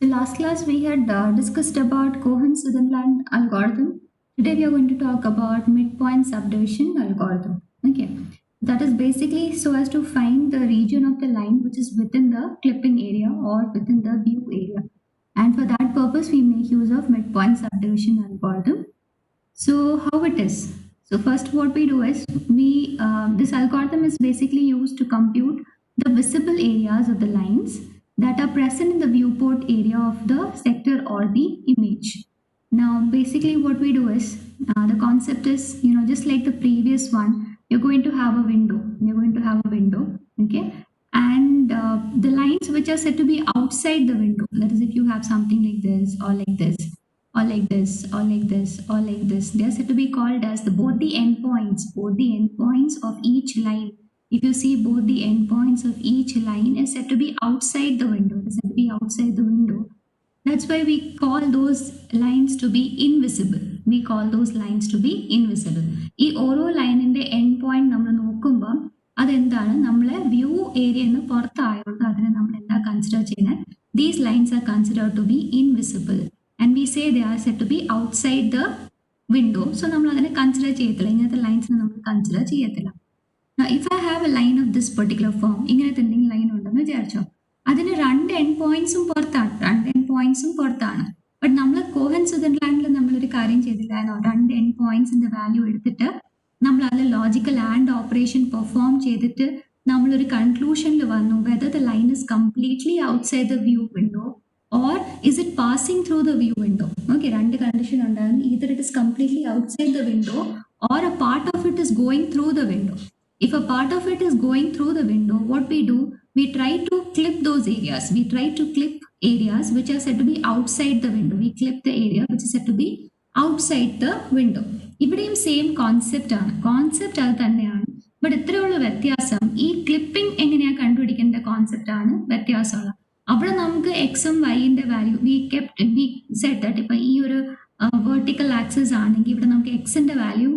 So last class we had discussed about Cohen-Sutherland algorithm. Today we are going to talk about midpoint subdivision algorithm. Okay, that is basically so as to find the region of the line which is within the clipping area or within the view area. And for that purpose we make use of midpoint subdivision algorithm. So how it is? So first what we do is this algorithm is basically used to compute the visible areas of the lines that are present in the viewport area of the sector or the image. Now basically what we do is the concept is just like the previous one, you're going to have a window. Okay, and the lines which are said to be outside the window. That is, if you have something like this or like this or like this or like this or like this, they are said to be called as both the endpoints of each line. If you see, both the endpoints of each line is said to be outside the window. It is said to be outside the window. That's why we call those lines to be invisible. ഈ ഓരോ ലൈനിന്റെ end point നമ്മൾ നോക്കുമ്പോൾ അതെന്താണ്, നമ്മളെ view ഏരിയന്ന് പുറത്തായതുകൊണ്ട് അതിനെ നമ്മൾ എന്താ കൺസിഡർ ചെയ്യുന്നത്? These lines are considered to be invisible and we say they are said to be outside the window. So നമ്മൾ അതിനെ കൺസിഡർ ചെയ്യത്തില്ല, ഇങ്ങനത്തെ ലൈൻസിനെ നമ്മൾ കൺസിഡർ ചെയ്യത്തില്ല. Now if I have a line of this particular form, ഇങ്ങനത്തെ എന്തെങ്കിലും line ഉണ്ടെന്ന് വിചാരിച്ചോ, അതിന് രണ്ട് എൻഡ് പോയിന്റ്സും പുറത്താണ്. ബട്ട് നമ്മൾ കോഹൻ-സുദർലാൻഡിൽ നമ്മളൊരു കാര്യം ചെയ്തില്ലായിരുന്നോ? രണ്ട് എൻഡ് പോയിന്റ്സിന്റെ വാല്യൂ എടുത്തിട്ട് നമ്മൾ അതിൽ ലോജിക്കൽ ആൻഡ് ഓപ്പറേഷൻ പെർഫോം ചെയ്തിട്ട് നമ്മളൊരു കൺക്ലൂഷനിൽ വന്നു, whether the line is completely outside the view window or is it passing through the view window? Okay, രണ്ട് കണ്ടീഷൻ ഉണ്ടായിരുന്നു. Either it is completely outside the window or a part of it is going through the window. If a part of it is going through the window, what we do, we try to clip those areas. We try to clip areas which are said to be outside the window. We clip the area which is said to be outside the window. ഇവിടെയും same concept അത് തന്നെയാണ്. But ഇത്രയുള്ള വ്യത്യാസം, ഈ clipping എങ്ങനെയാ കണ്ടുപിടിക്കേണ്ട concept ആണ് വ്യത്യാസമുള്ളത്. അവിടെ നമുക്ക് എക്സും വൈൻ്റെ വാല്യൂ വി സെറ്റ് ദാറ്റ് ഇപ്പം ഈ ഒരു വെർട്ടിക്കൽ ആക്സിസ് ആണെങ്കിൽ ഇവിടെ നമുക്ക് എക്സിന്റെ വാല്യൂ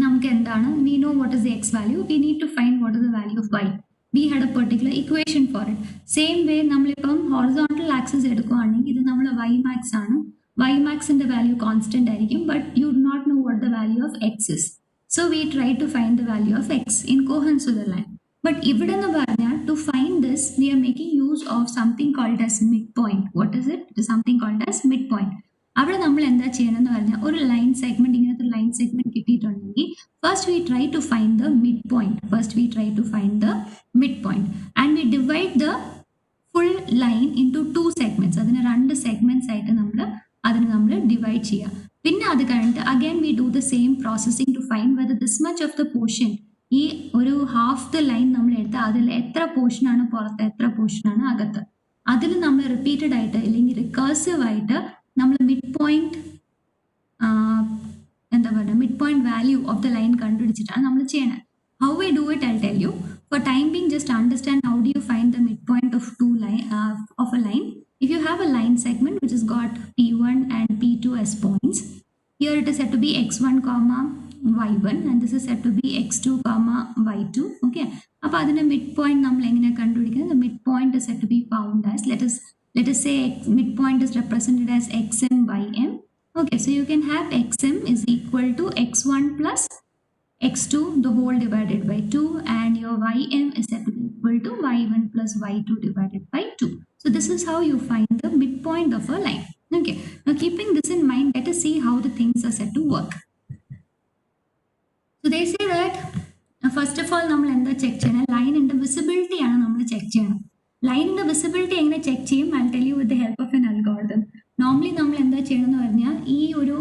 നമുക്ക് എന്താണ്, we know what is the x value, we need to find what is the value of y. We had a particular equation for it. Same way നമ്മളിപ്പം horizontal axis എടുക്കുകയാണെങ്കിൽ ഇത് നമ്മൾ y max ആണ്. y max ന്റെ value constant ആയിരിക്കും, but you do not know what the value of x is. So we try to find the value of x in Cohen-Sutherland. But ഇവിടെ എന്ന് പറഞ്ഞാൽ to find this we are making use of something called as midpoint. What is it? It is something called as midpoint. അവിടെ നമ്മൾ എന്താ ചെയ്യണമെന്ന് പറഞ്ഞാൽ, ഒരു line segment, ഇങ്ങനത്തെ ലൈൻ സെഗ്മെന്റ് കിട്ടിയിട്ടുണ്ടെങ്കിൽ first we try to find the mid point and we divide the full line into 2 segments. അതിന് 2 segments ആയിട്ട് നമ്മൾ ഡിവൈഡ് ചെയ്യുക. പിന്നെ അത് കഴിഞ്ഞിട്ട് again we do the same processing to find whether this much of the portion, ഈ ഒരു half the line നമ്മൾ എടുത്ത് അതിൽ എത്ര പോർഷനാണ് പുറത്ത്, എത്ര പോർഷനാണ് അകത്ത്. അതിൽ നമ്മൾ റിപ്പീറ്റഡ് ആയിട്ട് അല്ലെങ്കിൽ റിക്കേഴ്സീവ് ആയിട്ട് നമ്മൾ mid point value of the line കണ്ടുപിടിച്ചിട്ടാണ് നമ്മൾ ചെയ്യണത്. How we do it, I tell you. For time being, just understand how do you find the mid point of a line. If you have a line segment which has got P1 and P2 as points, here it is said to be x1 comma y1 and this is said to be x2 comma y2. Okay, അപ്പോൾ അതിന്റെ mid point നമ്മൾ എങ്ങനെ കണ്ടുപിടിക്കുന്നത്? The midpoint is said to be found as, let us say midpoint is represented as xm by m. Okay, so you can have xm is equal to x1 plus x2 the whole divided by 2 and your ym is said to be equal to y1 plus y2 divided by 2. So this is how you find the midpoint of a line. Okay, now keeping this in mind, let us see how the things are said to work. So they say that first of all നമ്മൾ എന്താ check ചെയ്യണം, ലൈനിന്റെ visibility ആണ് നമ്മൾ check ചെയ്യണം. ലൈനിന്റെ visibility എങ്ങനെ check ചെയ്യും? I tell you with the help of N algorithm. Normally നമ്മൾ എന്താ ചെയ്യണമെന്ന് പറഞ്ഞാൽ, ഈ ഒരു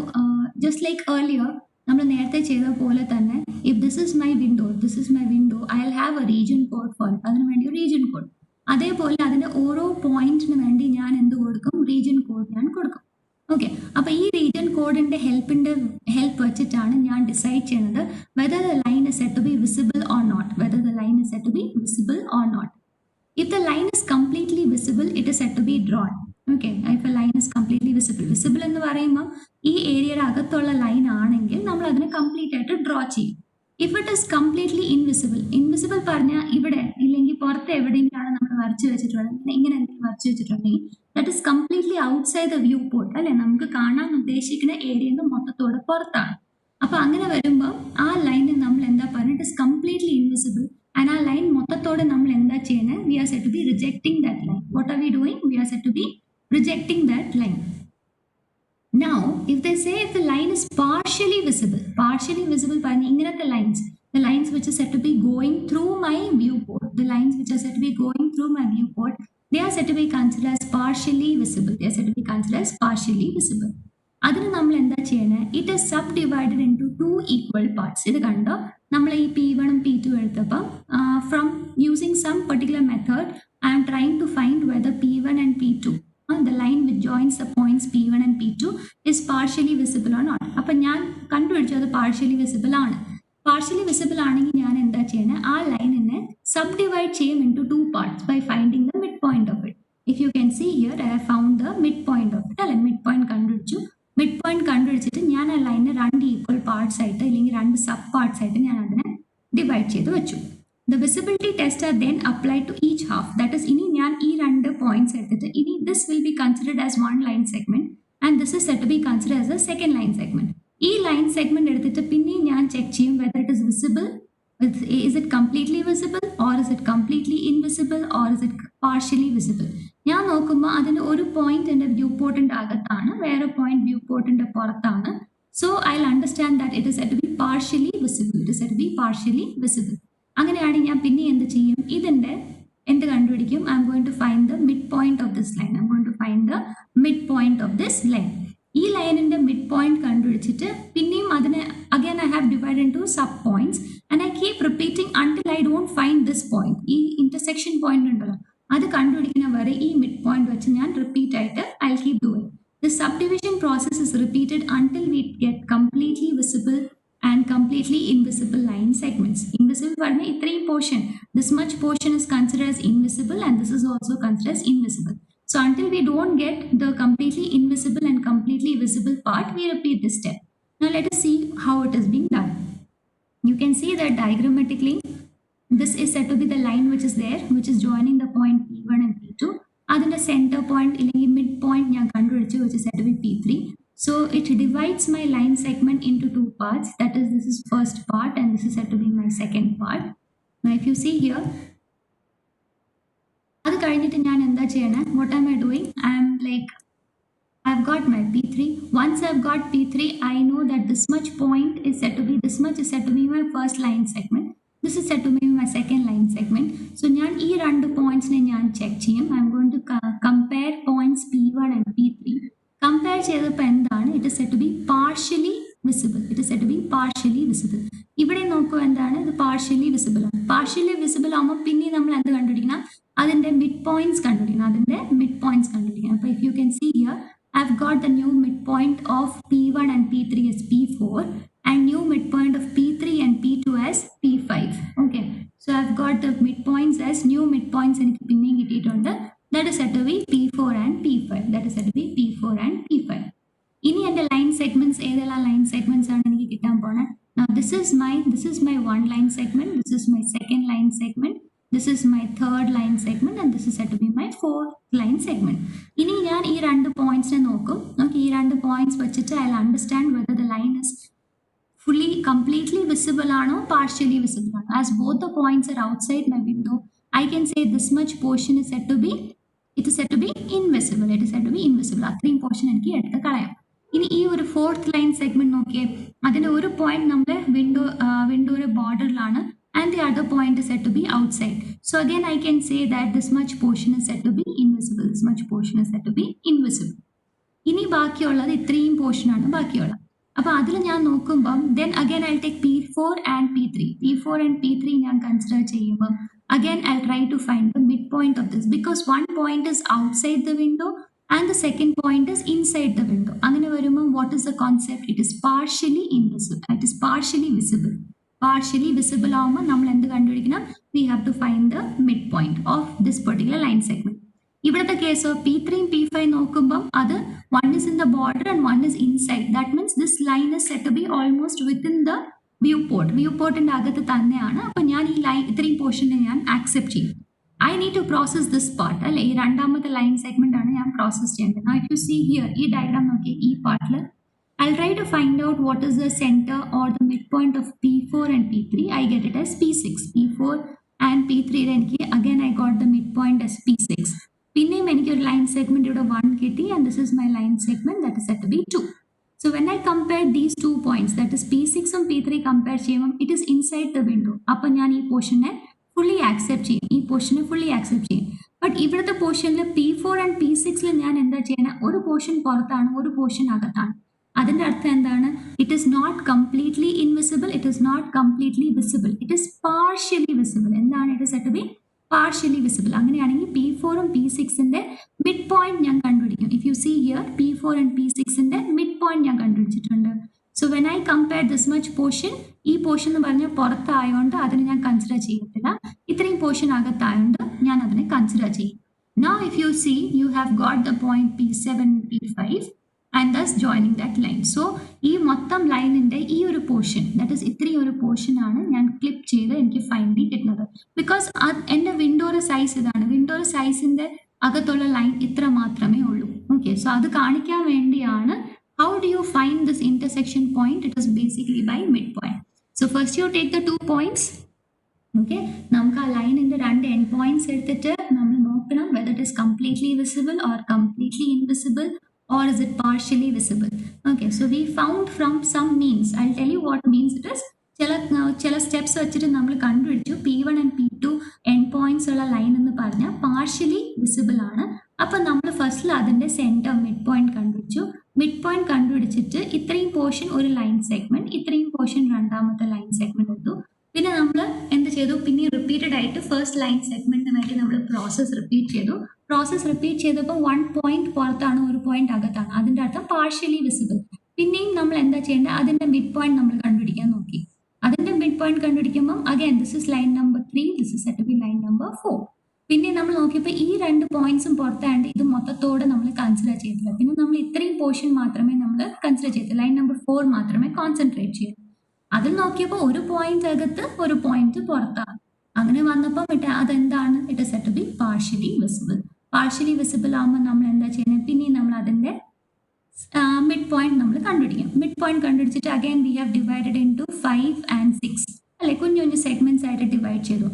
ജസ്റ്റ് ലൈക്ക് ഏർലിയർ നമ്മൾ നേരത്തെ ചെയ്ത പോലെ തന്നെ, if this is my window I will have A region code for it. അതിന് വേണ്ടി ഒരു റീജിയൻ കോഡ്, അതേപോലെ അതിന്റെ ഓരോ പോയിന്റിന് വേണ്ടി ഞാൻ എന്ത് കൊടുക്കും? റീജിയൻ കോഡ് ഞാൻ കൊടുക്കും. ഓക്കെ, അപ്പൊ ഈ റീജിയൻ കോഡിന്റെ ഹെൽപ്പ് വെച്ചിട്ടാണ് ഞാൻ ഡിസൈഡ് ചെയ്യുന്നത് whether the line is said to be visible or not. If the line is completely visible, it is said to be drawn. Okay, if a line is completely visible എന്ന് പറയുമ്പോൾ ഈ ഏരിയയുടെ അകത്തുള്ള line ആണെങ്കിൽ നമ്മൾ അതിനെ complete ആയിട്ട് draw ചെയ്യും. If it is completely invisible പറഞ്ഞാൽ ഇവിടെ ഇല്ലെങ്കിൽ പുറത്ത് എവിടെയെങ്കിലാണ് നമ്മൾ വരച്ചു വെച്ചിട്ടുള്ളത്, ഇങ്ങനെ എന്തെങ്കിലും വരച്ചു വെച്ചിട്ടുണ്ടെങ്കിൽ that is completely outside the view port അല്ലെ, നമുക്ക് കാണാൻ ഉദ്ദേശിക്കുന്ന ഏരിയയിൽ നിന്ന് മൊത്തത്തോടെ പുറത്താണ്. അപ്പൊ അങ്ങനെ വരുമ്പോൾ ആ ലൈനിൽ നമ്മൾ എന്താ പറയുക, it is completely invisible. And ആ ലൈൻ മൊത്തത്തോടെ നമ്മൾ എന്താ ചെയ്യുന്നത്, we are set to be rejecting that line. What are we doing, we are set to be rejecting that line. Now, if they say if the line is partially visible പറഞ്ഞ ഇങ്ങനത്തെ lines, the lines which are said to be going through my viewport, they are said to be considered as partially visible. അതിന് നമ്മൾ എന്താ ചെയ്യണേ, it is subdivided into two equal parts. ഇത് കണ്ടോ, നമ്മൾ ഈ P1 ഉം P2 എടുത്തപ്പോൾ from using some particular method, I am trying to find whether P1 and P2, the line which joins the points P1 and P2 is partially visible or not. അപ്പം ഞാൻ കണ്ടുപിടിച്ചു അത് partially visible ആണ്. Partially visible ആണെങ്കിൽ ഞാൻ എന്താ ചെയ്യണേ, ആ ലൈനിനെ subdivide ചെയ്യും into two parts by finding the midpoint of it. If you can see here, I have found the midpoint of it. അല്ലെ, midpoint കണ്ടുപിടിച്ചിട്ട് ഞാൻ ആ ലൈനിനെ രണ്ട് ഈക്വൽ പാർട്സ് ആയിട്ട് അല്ലെങ്കിൽ രണ്ട് സബ് പാർട്സ് ആയിട്ട് ഞാൻ അതിനെ ഡിവൈഡ് ചെയ്ത് വെച്ചു. The visibility tests are then applied to each half. That is, ini njan ee rendu points edutittu ini this will be considered as one line segment and this is said to be considered as a second line segment. Ee line segment edutittu pinne njan check cheyum whether it is visible, is it completely visible or is it completely invisible or is it partially visible. ഞാൻ നോക്കുമ്പോൾ അതിന്റെ ഒരു point എൻ്റെ view പോർട്ടിന്റെ അകത്താണ്, വേറെ point view പോർട്ടിന്റെ പുറത്താണ്. So I'll understand that it is said to be partially visible. അങ്ങനെയാണെങ്കിൽ ഞാൻ പിന്നെ എന്ത് ചെയ്യും, ഇതിന്റെ എന്ത് കണ്ടുപിടിക്കും, I'm going to find the mid point of this line. ഈ ലൈനിന്റെ മിഡ് പോയിന്റ് കണ്ടുപിടിച്ചിട്ട് പിന്നെയും അതിനെ again I have divide into sub points and I keep repeating until I don't find this point. ഈ ഇന്റർസെക്ഷൻ പോയിന്റ് ഉണ്ടല്ലോ, അത് കണ്ടുപിടിക്കുന്ന വരെ ഈ മിഡ് പോയിന്റ് വെച്ച് ഞാൻ റിപ്പീറ്റ് ആയിട്ട് I keep doing. The subdivision process is repeated until we get completely visible and completely invisible line segments. Invisible പറഞ്ഞ ഇത്രയും portion, this much portion is considered as invisible and this is also considered as invisible. So until we don't get the completely invisible and completely visible part, we repeat this step. Now let us see how it is being done. You can see that diagrammatically this is said to be the line which is there, which is joining the point P1 and P2. അതിന്റെ centre point അല്ലെങ്കിൽ mid point ഞാൻ കണ്ടുപിടിച്ചു, which is said to be P3. So it divides my line segment into two parts. That is, this is first part and this is said to be my second part. Now if you see here, അത് കഴിഞ്ഞിട്ട് ഞാൻ എന്താ ചെയ്യണേ, what am I doing? I am like, I've got my P3. Once I've got P3, I know that this much point is said to be, this much is said to be my first line segment. This is said to be my second line segment. So ഞാൻ ഈ രണ്ട് പോയിന്റ്സിനെ ഞാൻ check ചെയ്യും. I am going to compare points P1 and P3. Compare ചെയ്തപ്പോൾ എന്താണ്, it is said to be partially visible. ഇവിടെ നോക്കൂ, എന്താണ് ഇത്, പാർഷ്യലി വിസിബിൾ ആണ്. പാർഷ്യലി വിസിബിൾ ആകുമ്പോൾ പിന്നെ നമ്മൾ എന്ത് കണ്ടുപിടിക്കണം, അതിന്റെ മിഡ് പോയിന്റ്സ് കണ്ടുപിടിക്കണം. അപ്പോൾ if you can see here, I have got the new mid point of P1 and P3 as P4 and new midpoint of P3 and P2 as P5. Okay, so I've got the midpoints as new midpoints എനിക്ക് പിന്നെയും കിട്ടിയിട്ടുണ്ട്. That is said to be P4 and P5. ഇനി എൻ്റെ line segments ഏതെല്ലാം line segments ആണ് എനിക്ക് കിട്ടാൻ പോണേ. Now this is my one line segment, this is my second line segment, this is my third line segment and this is said to be my fourth line segment. ഇനി ഞാൻ ഈ രണ്ട് പോയിന്റ്സിനെ നോക്കും. ഈ രണ്ട് പോയിന്റ്സ് വെച്ചിട്ട് I will understand whether the line is completely visible ആണോ partially visible ആണോ. As both the points are outside my window, I can say this much portion is said to be invisible. അത്രയും portion എനിക്ക് എടുത്ത് കളയാം. ഇനി ഈ ഒരു fourth line segment നോക്കിയേ, അതിന്റെ ഒരു പോയിന്റ് നമ്മുടെ വിൻഡോയുടെ ബോർഡറിലാണ് and the other point is said to be outside. So again I can say that this much portion is said to be invisible. ഇനി ബാക്കിയുള്ളത് ഇത്രയും പോർഷൻ ആണ് ബാക്കിയുള്ളത്. അപ്പോൾ അതിൽ ഞാൻ നോക്കുമ്പം then again I'll take P4 and P3 ഞാൻ കൺസിഡർ ചെയ്യുമ്പോൾ again I'll try to find the midpoint of this because one point is outside the window and the second point is inside the window. അങ്ങനെ വരുമ്പോൾ what is the concept? It is partially visible ആവുമ്പോൾ നമ്മൾ എന്ത് കണ്ടുപിടിക്കണം, we have to find the midpoint of this particular line segment. ഇവിടുത്തെ case P3 P5 നോക്കുമ്പം അത് one is in the border and one is inside. That means this line is said to be almost within the view പോർട്ടിന്റെ അകത്ത് തന്നെയാണ്. അപ്പൊ ഞാൻ ഈ line ഇത്രയും പോർഷനെ ഞാൻ ആക്സെപ്റ്റ് ചെയ്യും. I need to process this part അല്ലെ, ഈ രണ്ടാമത്തെ ലൈൻ സെഗ്മെന്റ് ആണ് ഞാൻ പ്രോസസ് ചെയ്യേണ്ടത്. ഇഫ് യു സീ ഹിയർ ഈ ഡയഗ്രാം നോക്കി, ഈ പാർട്ടിൽ I'll try to find out what is the center or the midpoint of P4 and P3. I get it as P6. P4 and P3 എനിക്ക് again I got the midpoint as P6. പിന്നെയും എനിക്ക് ഒരു line segment ഇവിടെ 1 കിട്ടി, and this is my line segment that is set to be 2. So when I compare these 2 points, that is P6 ഉം P3 compare ചെയ്യുമ്പോൾ it is inside the window. അപ്പോൾ ഞാൻ ഈ പോർഷനെ ഫുള്ളി ആക്സെപ്റ്റ് ചെയ്യും, ഈ പോർഷനെ fully accept ചെയ്യും. But ഇവിടുത്തെ പോർഷനിൽ P4 ആൻഡ് P6 ഞാൻ എന്താ ചെയ്യണം, ഒരു പോർഷൻ പുറത്താണ്, ഒരു പോർഷൻ അകത്താണ്. അതിന്റെ അർത്ഥം എന്താണ്? It is not completely invisible, it is not completely visible, it is partially visible. എന്താണ്? It is set to be partially visible. അങ്ങനെയാണെങ്കിൽ P4 ഉം P6ന്റെ മിഡ് പോയിന്റ് ഞാൻ കണ്ടുപിടിക്കും. If you see here P4 and P6ന്റെ മിഡ് പോയിന്റ് ഞാൻ കണ്ടുപിടിച്ചിട്ടുണ്ട്. So when I compare this much portion, ഈ പോർഷൻ എന്ന് പറഞ്ഞാൽ പുറത്തായതുകൊണ്ട് അതിന് ഞാൻ കൺസിഡർ ചെയ്യത്തില്ല, ഇത്രയും പോർഷൻ അകത്തായതുകൊണ്ട് ഞാൻ അതിനെ കൺസിഡർ ചെയ്യും. Now if you see, you have got the point P7, P5 and thus joining that line. So ഈ മൊത്തം ലൈനിന്റെ ഈ ഒരു പോർഷൻ, ദാറ്റ് ഇസ് ഇത്രയും ഒരു പോർഷൻ ആണ് ഞാൻ ക്ലിപ്പ് ചെയ്ത് എനിക്ക് ഫൈനലി കിട്ടുന്നത്. ബിക്കോസ് എൻ്റെ വിൻഡോയുടെ സൈസ് ഇതാണ്, വിൻഡോയുടെ സൈസിന്റെ അകത്തുള്ള ലൈൻ ഇത്ര മാത്രമേ ഉള്ളൂ. ഓക്കെ, സോ അത് കാണിക്കാൻ വേണ്ടിയാണ്. How do you find this intersection point? It is basically by mid point. So first you take the 2 points. Okay, നമുക്ക് ആ ലൈനിന്റെ 2 എൻഡ് പോയിന്റ്സ് എടുത്തിട്ട് നമ്മൾ നോക്കണം whether it is completely visible or completely invisible, or is it partially visible? Okay, so we found from some means. I'll tell you what means it is. ചില steps വെച്ചിട്ട് നമ്മൾ കണ്ടുപിടിച്ചു P1 and P2 end points ഉള്ള line എന്ന് പറഞ്ഞാൽ partially visible ആണ്. അപ്പൊ നമ്മൾ ഫസ്റ്റിൽ അതിന്റെ സെന്റർ മിഡ് പോയിന്റ് കണ്ടുപിടിച്ചു. മിഡ് പോയിന്റ് കണ്ടുപിടിച്ചിട്ട് ഇത്രയും പോർഷൻ ഒരു ലൈൻ സെഗ്മെന്റ്, ഇത്രയും പോർഷൻ രണ്ടാമത്തെ ലൈൻ സെഗ്മെന്റ് എടുത്തു. പിന്നെ നമ്മൾ എന്ത് ചെയ്തു, പിന്നെ റിപ്പീറ്റഡ് ആയിട്ട് ഫസ്റ്റ് ലൈൻ സെഗ്മെന്റിന് വേണ്ടി നമ്മൾ പ്രോസസ് റിപ്പീറ്റ് ചെയ്തു. പ്രോസസ് റിപ്പീറ്റ് ചെയ്തപ്പോൾ 1 പോയിന്റ് പുറത്താണ്, ഒരു പോയിന്റ് അകത്താണ്. അതിന്റെ അർത്ഥം പാർഷ്യലി വിസിബിൾ. പിന്നെയും നമ്മൾ എന്താ ചെയ്യേണ്ടത്, അതിന്റെ മിഡ് പോയിന്റ് നമ്മൾ കണ്ടുപിടിക്കാൻ നോക്കി. അതിന്റെ മിഡ് പോയിന്റ് കണ്ടുപിടിക്കുമ്പോൾ again this is line number 3, this is set to be line number 4. പിന്നെ നമ്മൾ നോക്കിയപ്പോൾ ഈ 2 പോയിന്റ്സും പുറത്താണ്ട് ഇത് മൊത്തത്തോടെ നമ്മൾ കൺസിഡർ ചെയ്തില്ല. പിന്നെ നമ്മൾ ഇത്രയും പോർഷൻ മാത്രമേ നമ്മൾ കൺസിഡർ ചെയ്തു, ലൈൻ നമ്പർ 4 മാത്രമേ കോൺസെൻട്രേറ്റ് ചെയ്തു. അതിൽ നോക്കിയപ്പോൾ ഒരു പോയിന്റ് അകത്ത് ഒരു പോയിന്റ് പുറത്താണ്. അങ്ങനെ വന്നപ്പോൾ അതെന്താണ്? It is set to be partially visible. Partially visible ആകുമ്പോൾ നമ്മൾ എന്താ ചെയ്യുന്നത്, പിന്നെ നമ്മൾ അതിന്റെ മിഡ് പോയിന്റ് നമ്മൾ കണ്ടുപിടിക്കും. മിഡ് പോയിന്റ് കണ്ടുപിടിച്ചിട്ട് again we have divided into 5 and 6 അല്ലെ, കുഞ്ഞു കുഞ്ഞു സെഗ്മെന്റ്സ് ആയിട്ട് ഡിവൈഡ് ചെയ്തു.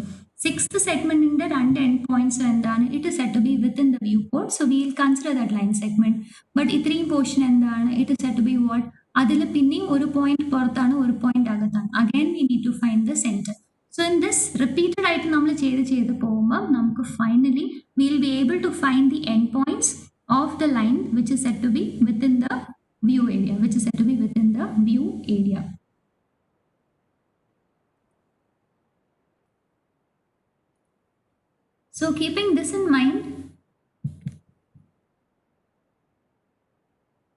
6th സെഗ്മെന്റിന്റെ 2 എൻഡ് പോയിന്റ്സ് എന്താണ്? It is set to be within the viewport. So we will consider that line segment. But ഇത്രയും portion എന്താണ്? It is set to be what? അതിൽ പിന്നെയും ഒരു പോയിന്റ് പുറത്താണ്, ഒരു പോയിന്റ് അകത്താണ്. Again we need to find the centre. So in this repeated ആയിട്ട് നമ്മൾ ചെയ്ത് പോകുമ്പോൾ നമുക്ക് finally we will be able to find the endpoints of the line which is said to be within the view area, which is said to be within the view area. So keeping this in mind,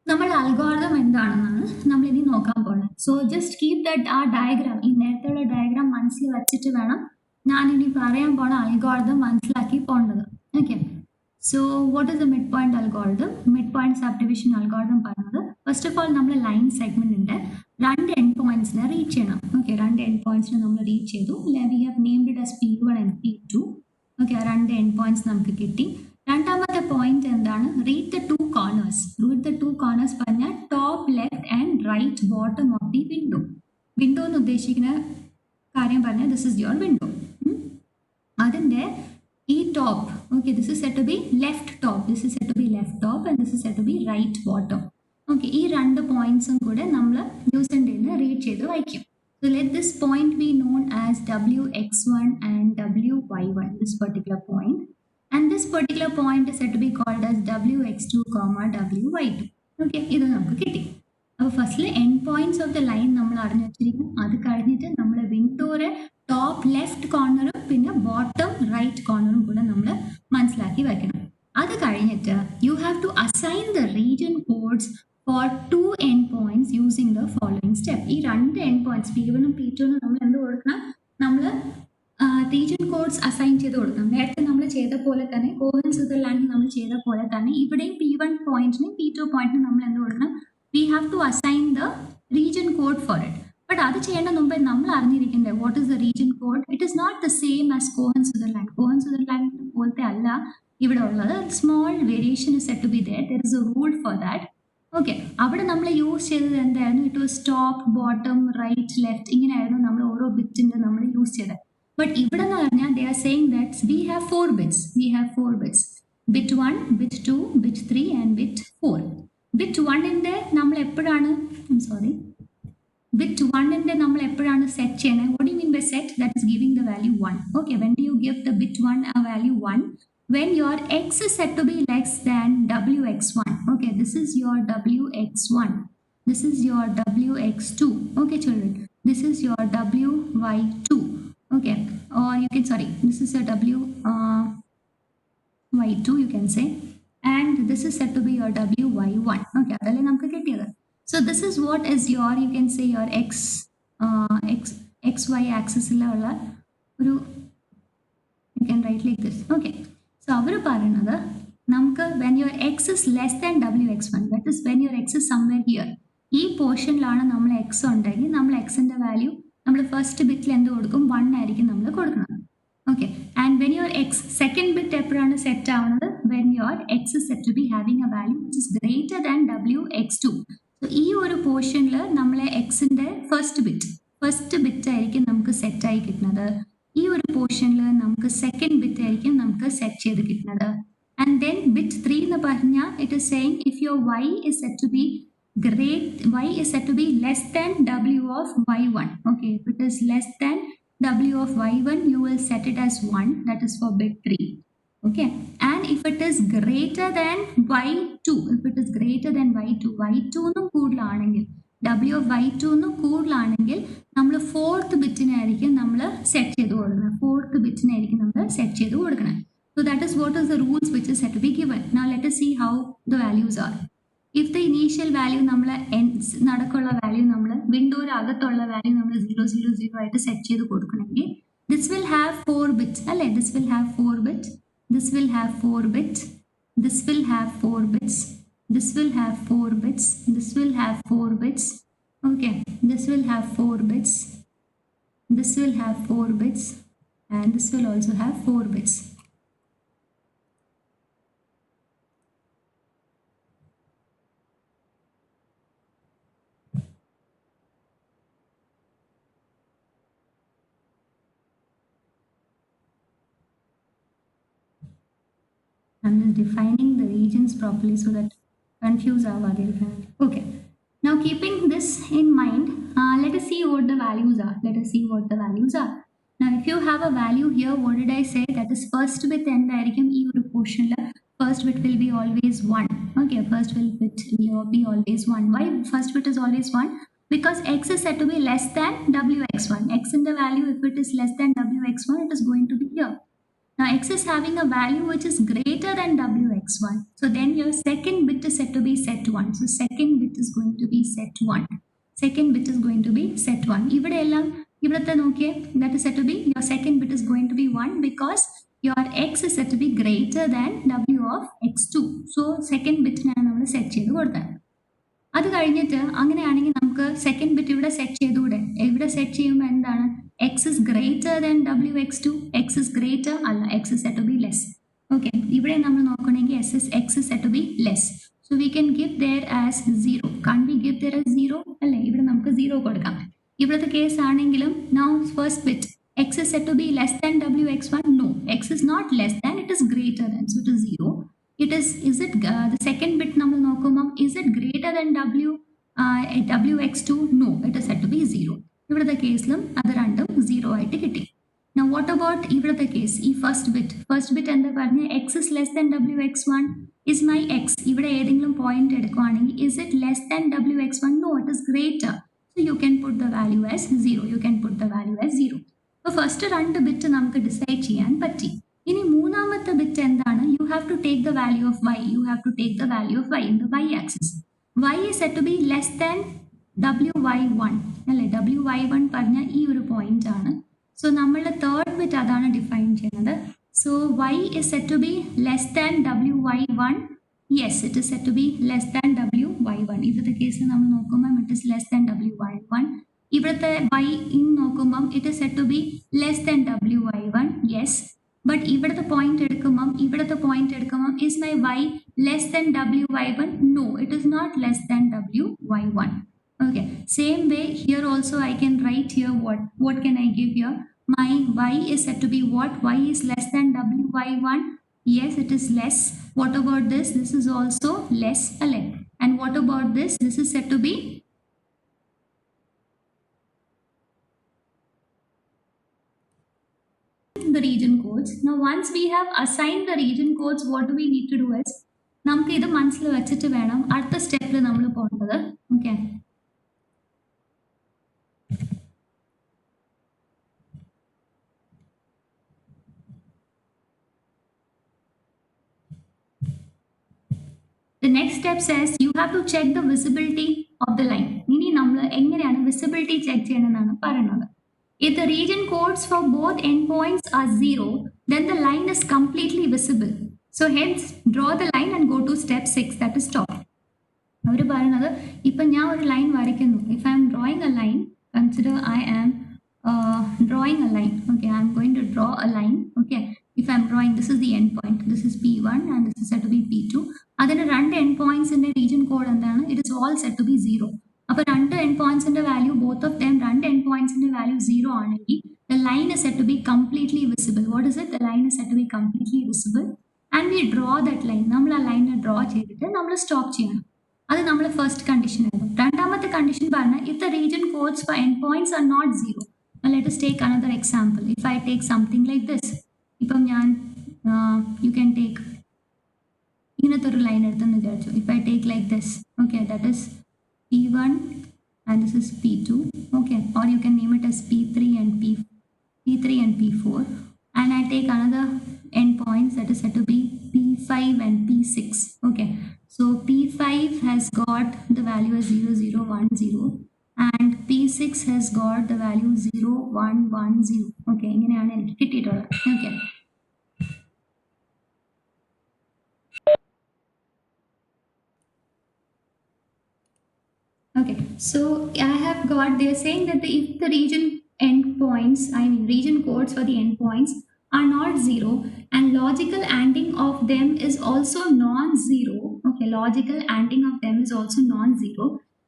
നമ്മൾ algorithm എന്താണെന്നാണ് നമ്മൾ ഇനി നോക്കാൻ പോകുന്നത്. So just keep that ആ diagram, ഈ നേരത്തെയുള്ള diagram മനസ്സിൽ വെച്ചിട്ട് വേണം ഞാൻ ഇനി പറയാൻ പോണ അൽഗോരിതം മനസ്സിലാക്കി പോകേണ്ടത്. Okay, so what is the mid point algorithm? Mid point subdivision algorithm പറയുന്നത് ഫസ്റ്റ് ഓഫ് ഓൾ നമ്മൾ ലൈൻ സെഗ്മെന്റിന്റെ 2 എൻഡ് പോയിന്റ്സിനെ റീച്ച് ചെയ്യണം. ഓക്കെ, 2 എൻഡ് പോയിന്റ്സിനെ നമ്മൾ റീച്ച് ചെയ്തു. We have named it as P1 and P2. Okay, 2 end points നമുക്ക് കിട്ടി. രണ്ടാമത്തെ പോയിന്റ് എന്താണ്? Read the 2 corners. Read the 2 corners പറഞ്ഞാൽ top left and right bottom of the window. Window എന്ന് ഉദ്ദേശിക്കുന്ന കാര്യം പറഞ്ഞാൽ ദിസ് ഇസ് യുവർ വിൻഡോ. അതിന്റെ ഈ top, okay, this is set to be left top, this is set to be left top and this is set to be right bottom. Okay, ഈ 2 പോയിന്റ്സും കൂടെ നമ്മൾ യൂസറിന്റെ നിന്ന് റീഡ് ചെയ്ത് വായിക്കും. So let this point be known as Wx1 and Wy1, this particular point. And this particular point is said to be called as Wx2, Wy2. Okay, ഇത് നമുക്ക് കിട്ടി. അപ്പോൾ ഫസ്റ്റിൽ end points of the line നമ്മൾ അറിഞ്ഞു വെച്ചിരിക്കും. അത് കഴിഞ്ഞിട്ട് നമ്മൾ വിൻഡോയുടെ ടോപ്പ് ലെഫ്റ്റ് കോർണറും പിന്നെ ബോട്ടം റൈറ്റ് കോർണറും കൂടെ നമ്മൾ മനസ്സിലാക്കി വെക്കണം. അത് കഴിഞ്ഞിട്ട് you have to assign the region codes for 2 end points using the following step. ഈ 2 എൻഡ് പോയിന്റ്സ് P1 ഉം P2 ഉം നമ്മൾ എന്ത് കൊടുക്കണം? നമ്മൾ റീജിയൻ കോഡ്സ് അസൈൻ ചെയ്ത് കൊടുക്കണം. നേരത്തെ നമ്മൾ ചെയ്ത പോലെ തന്നെ കോഹൻസ് വിത്ത് ലാൻഡ് നമ്മൾ ചെയ്ത പോലെ തന്നെ ഇവിടെയും P1 പോയിന്റിനും P2 പോയിന്റിനും നമ്മൾ എന്ത് കൊടുക്കണം? We have to assign the region code for it. But അത് ചെയ്യേണ്ട മുമ്പേ നമ്മൾ അറിഞ്ഞിരിക്കേണ്ടത് what is the region code. It is not the same as Cohen Sutherland. Cohen Sutherland പോലത്തെ അല്ല ഇവിടെ ഉള്ളത്. Small variation is set to be there. There is a rule for that. Okay, അവിടെ നമ്മൾ യൂസ് ചെയ്തത് എന്തായിരുന്നു? It was top, bottom, right, left, ഇങ്ങനെയായിരുന്നു നമ്മൾ ഓരോ ബിറ്റിന്റെ നമ്മൾ യൂസ് ചെയ്തത്. ബട്ട് ഇവിടെ എന്ന് പറഞ്ഞാൽ they are saying that we have 4 bits. വി have 4 bits. Bit 1, bit 2, bit 3 and bit 4. Bit 1ന്റെ നമ്മൾ എപ്പോഴാണ് bit 1ന്റെ നമ്മൾ എപ്പോഴാണ് സെറ്റ് ചെയ്യണത്? what do you mean by set? that is giving the value 1. okay, when do you give the bit 1 a value 1? when your x is set to be less than wx1. okay, this is your wx1, this is your wx2. okay children, this is your wy2. okay, or you can, sorry, this is your y2 you can say, and this is set to be your wy1. okay, അതല്ലേ നമുക്ക് കിട്ടിയത്. So this is what is your, you can say your xy axis ഉള്ള ഒരു, you can write like this. okay, so അവർ പറയുന്നത് നമുക്ക് when your x is less than wx1, that is when your x is somewhere here, ഈ പോർഷനിലാണ് നമ്മൾ x ഉണ്ടെങ്കിൽ നമ്മൾ xന്റെ value നമ്മൾ first ബിറ്റിൽ എന്ത് കൊടുക്കും? 1 ആയിരിക്കും നമ്മൾ കൊടുക്കുന്നത്. okay, and when your x second bit എപ്പോഴാണ് സെറ്റ് ആവുന്നത്? when your x is set to be having a value which is greater than wx2. ഈ ഒരു പോർഷനിൽ നമ്മളെ എക്സിന്റെ ഫസ്റ്റ് ബിറ്റ് ആയിരിക്കും നമുക്ക് സെറ്റ് ആയി കിട്ടുന്നത്. ഈ ഒരു പോർഷനിൽ നമുക്ക് സെക്കൻഡ് ബിറ്റ് ആയിരിക്കും നമുക്ക് സെറ്റ് ചെയ്ത് കിട്ടുന്നത്. ആൻഡ് ദെൻ ബിറ്റ് 3 എന്ന് പറഞ്ഞാൽ it is saying if your y is set to be less than w of y1. okay, if it is less than w of y1 you will set it as 1, that is for bit 3. okay, and if it is greater than y2, if it is greater than y2 നും കൂടുതലാണെങ്കിൽ, w of y2 നും കൂടുതലാണെങ്കിൽ നമ്മൾ fourth ബിറ്റിനായിരിക്കും നമ്മൾ set ചെയ്ത് കൊടുക്കുന്നത്. so that is what is the rules which is set to be given. now let us see how the values are. if the initial value നമ്മൾ നടക്കുള്ള value നമ്മൾ വിൻഡോയുടെ അകത്തുള്ള value നമ്മൾ 000 ആയിട്ട് സെറ്റ് ചെയ്ത് കൊടുക്കണമെങ്കിൽ this will have 4 bits അല്ലേ? this will have 4 bits. this will have 4 bits, this will have 4 bits, this will have 4 bits, this will have 4 bits. okay, this will have 4 bits, this will have 4 bits, and this will also have 4 bits. I'm just defining the regions properly so that confuse our variable. okay, now keeping this in mind, let us see what the values are. now if you have a value here, what did I say? that is first bit എന്തായിരിക്കും ഈ ഒരു പോർഷനിൽ? first bit will be always 1. okay, first bit will be always 1. why first bit is always 1? because x is set to be less than wx1. x in the value, if it is less than wx1, it is going to be here. now x is having a value which is greater than wx1, so then your second bit is set to be set 1. so second bit is going to be set 1. ഇവിടെ എല്ലാം ഇവിടത്തെ നോക്കിയേ, that is set to be your second bit is going to be 1 because your x is set to be greater than w of x2. so second bitiനാണ് നമ്മൾ set ചെയ്ത് കൊടുത്തത്. അത് കഴിഞ്ഞിട്ട് അങ്ങനെയാണെങ്കിൽ നമുക്ക് സെക്കൻഡ് ബിറ്റ് ഇവിടെ സെറ്റ് ചെയ്തുകൂടെ? ഇവിടെ സെറ്റ് ചെയ്യുമ്പോൾ എന്താണ്? x is greater than wx2. x is greater അല്ല, x is set to be less. okay, ഇവിടെ നമ്മൾ നോക്കണമെങ്കിൽ x is set to be less, so we can give there as 0. can't we give there as 0? അല്ലേ, ഇവിടെ നമുക്ക് 0 കൊടുക്കാം. ഇവിടുത്തെ case ആണെങ്കിലും now first bit x is set to be less than wx1. no, x is not less than, it is greater than, so it is 0. it is it the second bit നമ്മൾ നോക്കുമ്പോൾ is it greater than wx2? no, it is set to be 0. ഇവിടുത്തെ കേസിലും അത് രണ്ടും 0 ആയിട്ട് കിട്ടി. now what about ഇവിടുത്തെ case? ഈ ഫസ്റ്റ് ബിറ്റ് എന്താ പറഞ്ഞ? x is less than wx1. is my x ഇവിടെ ഏതെങ്കിലും പോയിന്റ് എടുക്കുവാണെങ്കിൽ is it less than wx1? no, it is greater, so you can put the value as 0. അപ്പോൾ first രണ്ട് bit നമുക്ക് ഡിസൈഡ് ചെയ്യാൻ പറ്റി. ഇനി മൂന്നാമത്തെ ബിറ്റ് എന്താണ്? you have to take the value of y. in the y axis. y is set to be less than wy1 അല്ലേ? wy1 പറഞ്ഞ ഈ ഒരു പോയിന്റ് ആണ്. സോ നമ്മളുടെ തേർഡ് ബിറ്റ് അതാണ് ഡിഫൈൻ ചെയ്യുന്നത്. So y is set to be less than wy1. yes, it is set to be less than wy1. ഇവിടുത്തെ കേസിൽ നമ്മൾ നോക്കുമ്പോൾ it is less than wy1. ഇവിടുത്തെ y in നോക്കുമ്പം it is said to be less than wy1, yes. But ഇവിടുത്തെ point എടുക്കുമ്പം is my y less than wy1? No, it is not less than wy1. Okay, same way here also I can write here what can I give here? My y is said to be what? Y is less than wy1. Yes, it is less. What about this? This is also less. And what about this? This is said to be the region codes. Now once we have assigned the region codes, what do we need to do is നമുക്ക് ഇത് മനസ്സിൽ വെച്ചിട്ട് വേണം അടുത്ത സ്റ്റെപ്പിൽ നമ്മൾ പോകേണ്ടത്. Okay, the next step says you have to check the visibility of the line. ഇനി നമ്മൾ എങ്ങനെയാണ് visibility ചെക്ക് ചെയ്യണമെന്നാണ് പറയുന്നത്. If the region codes for both endpoints are 0, then the line is completely visible. So hence draw the line and go to step 6, that is stop. അവർ പറയുന്നത് ഇപ്പം ഞാൻ ഒരു line വരയ്ക്കുന്നു. If I am drawing a line, consider I am drawing a line. Okay, I am going to draw a line. Okay, if I am drawing, this is the endpoint. This is P1 and this is said to be P2. അതിന് രണ്ട് endpointsന്റെ region code എന്താണ്? It is all said to be 0. അപ്പോൾ രണ്ട് endpointsന്റെ value both of them രണ്ട് endpointsന്റെ value 0 ആണെങ്കിൽ the line is said to be completely visible. What is it? The line is said to be completely visible and we draw that line. നമ്മൾ ആ ലൈനെ draw ചെയ്തിട്ട് നമ്മൾ stop ചെയ്യണം. അത് നമ്മൾ first condition ആയിരുന്നു. രണ്ടാമത്തെ കണ്ടീഷൻ പറഞ്ഞാൽ if the region codes for endpoints are not 0. Now let us take another example. If I take something like this, ഇപ്പം ഞാൻ you can take ഇങ്ങനത്തെ ഒരു ലൈൻ എടുത്തെന്ന് വിചാരിച്ചു. If I take like this, okay, that is P1 and this is P2, okay, or you can name it as P3 and P4, and I take another endpoints that is said to be P5 and P6. Okay, so P5 has got the value as 0, 0, 1, 0 and P6 has got the value 0, 1, 1, 0. Okay, ഇങ്ങനെയാണ് എനിക്ക് കിട്ടിയിട്ടുള്ളത്. Okay, okay, so I have got, they're saying that if the region endpoints, I mean region codes for the endpoints are not 0 and logical ANDing of them is also non-zero, okay, logical ANDing of them is also non-zero,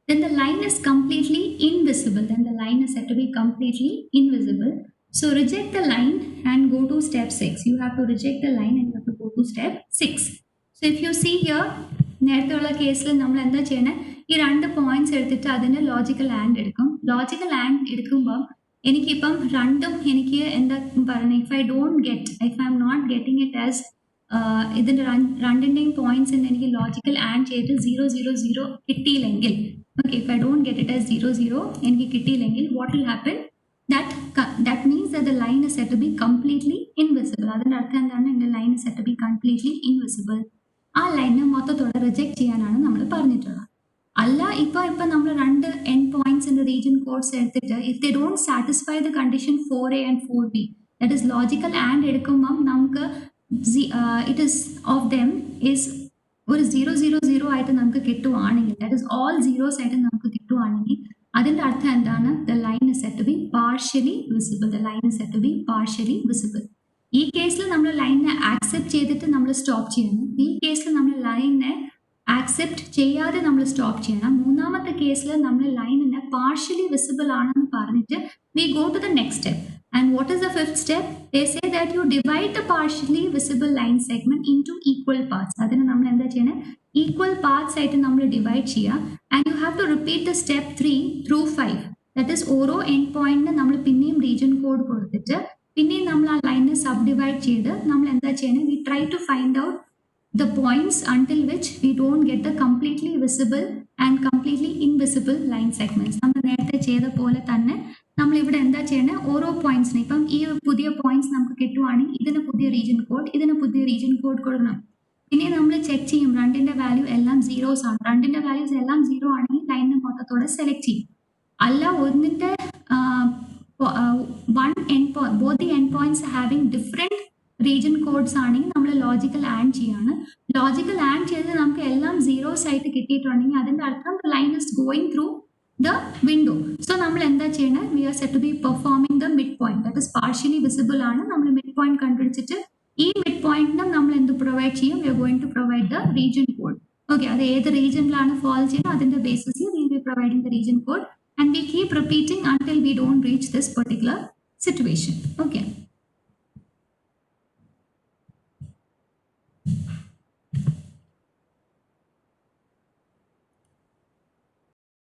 then the line is completely invisible. Then the line is said to be completely invisible. So reject the line and go to step 6. You have to reject the line and you have to go to step 6. So if you see here, നേരത്തെയുള്ള കേസിൽ നമ്മൾ എന്താ ചെയ്യണേ, ഈ രണ്ട് points എടുത്തിട്ട് അതിന് logical and എടുക്കും. ലോജിക്കൽ ആൻഡ് എടുക്കുമ്പോൾ എനിക്കിപ്പം രണ്ടും എനിക്ക് എന്താ പറയുന്നത്, if I'm not getting it as ഇതിൻ്റെ രണ്ടിൻ്റെയും പോയിന്റ്സിന് എനിക്ക് ലോജിക്കൽ ആൻഡ് ചെയ്തിട്ട് 0, 0, 0 കിട്ടിയില്ലെങ്കിൽ, okay, if I don't get it as 0, 0 എനിക്ക് കിട്ടിയില്ലെങ്കിൽ what will happen, that means that the line is said to be completely invisible. അതിൻ്റെ അർത്ഥം എന്താണ്, എൻ്റെ line is said to be completely invisible. ആ ലൈനെ മൊത്തത്തോടെ റിജക്ട് ചെയ്യാനാണ് നമ്മൾ പറഞ്ഞിട്ടുള്ളത്. അല്ല ഇപ്പം നമ്മൾ രണ്ട് എൻഡ് പോയിന്റ്സിന്റെ റീജിയൻ കോഡ്സ് എടുത്തിട്ട് if they don't satisfy the condition 4A and 4B, that is logical and എടുക്കുമ്പം നമുക്ക് it is of them is ഒരു 0, 0, 0 ആയിട്ട് നമുക്ക് കിട്ടുവാണെങ്കിൽ, ദാറ്റ് ഇസ് ഓൾ സീറോസ് ആയിട്ട് നമുക്ക് കിട്ടുവാണെങ്കിൽ അതിൻ്റെ അർത്ഥം എന്താണ്, the line is set to be partially visible. The line is set to be partially visible. ഈ കേസിൽ നമ്മൾ ലൈനിനെ ആക്സെപ്റ്റ് ചെയ്തിട്ട് നമ്മൾ സ്റ്റോപ്പ് ചെയ്യണം. ഈ കേസിൽ നമ്മൾ ലൈനിനെ ആക്സെപ്റ്റ് ചെയ്യാതെ നമ്മൾ സ്റ്റോപ്പ് ചെയ്യണം. മൂന്നാമത്തെ കേസിൽ നമ്മൾ ലൈനിനെ പാർഷ്യലി വിസിബിൾ ആണെന്ന് പറഞ്ഞിട്ട് we go to the next step. And what is the fifth step? They say that you divide the partially visible line segment in two equal parts. അതിന് നമ്മൾ എന്താ ചെയ്യണേ, ഈക്വൽ പാർട്സ് ആയിട്ട് നമ്മൾ ഡിവൈഡ് ചെയ്യുക. And you have to repeat the step 3 through 5. That is ഓരോ end പോയിന്റിന് നമ്മൾ പിന്നെയും റീജിയൻ കോഡ് കൊടുത്തിട്ട് പിന്നെയും നമ്മൾ ആ ലൈനെ സബ് ഡിവൈഡ് ചെയ്ത് നമ്മൾ എന്താ ചെയ്യണേ, we try to find out the points until which we don't get the completely visible and completely invisible line segments. നമ്മൾ നേരത്തെ ചെയ്ത പോലെ തന്നെ നമ്മൾ ഇവിടെ എന്താ ചെയ്യണേ, ഓരോ പോയിന്റ്സിന് ഇപ്പം ഈ പുതിയ പോയിന്റ്സ് നമുക്ക് കിട്ടുവാണെങ്കിൽ ഇതിന് പുതിയ റീജിയൻ കോഡ്, ഇതിന് പുതിയ റീജിയൻ കോഡ് കൊടുക്കണം. പിന്നെ നമ്മൾ ചെക്ക് ചെയ്യും രണ്ടിന്റെ വാല്യൂ എല്ലാം സീറോസ് ആണ്. രണ്ടിന്റെ വാല്യൂസ് എല്ലാം 0 ആണെങ്കിൽ ലൈനിനെ മൊത്തത്തോടെ സെലക്ട് ചെയ്യും. അല്ല ഒന്നിന്റെ both the endpoints having different region codes ആണെങ്കിൽ നമ്മൾ ലോജിക്കൽ ആൻഡ് ചെയ്യാണ്. ലോജിക്കൽ ആൻഡ് ചെയ്ത് നമുക്ക് എല്ലാം സീറോസ് ആയിട്ട് കിട്ടിയിട്ടുണ്ടെങ്കിൽ അതിൻ്റെ അർത്ഥം line is going through the window. So നമ്മൾ എന്താ ചെയ്യണേ, we are said to be performing the midpoint, that is partially visible ആണ്. നമ്മൾ midpoint കണ്ടുപിടിച്ചിട്ട് ഈ midpoint നമ്മൾ എന്ത് പ്രൊവൈഡ് ചെയ്യും, we are going to provide the region code. Okay, അത് ഏത് റീജിയനിലാണ് fall ചെയ്യുന്നത് അതിന്റെ ബേസിസിൽ we will be providing the region code and we keep repeating until we don't reach this particular situation. Okay.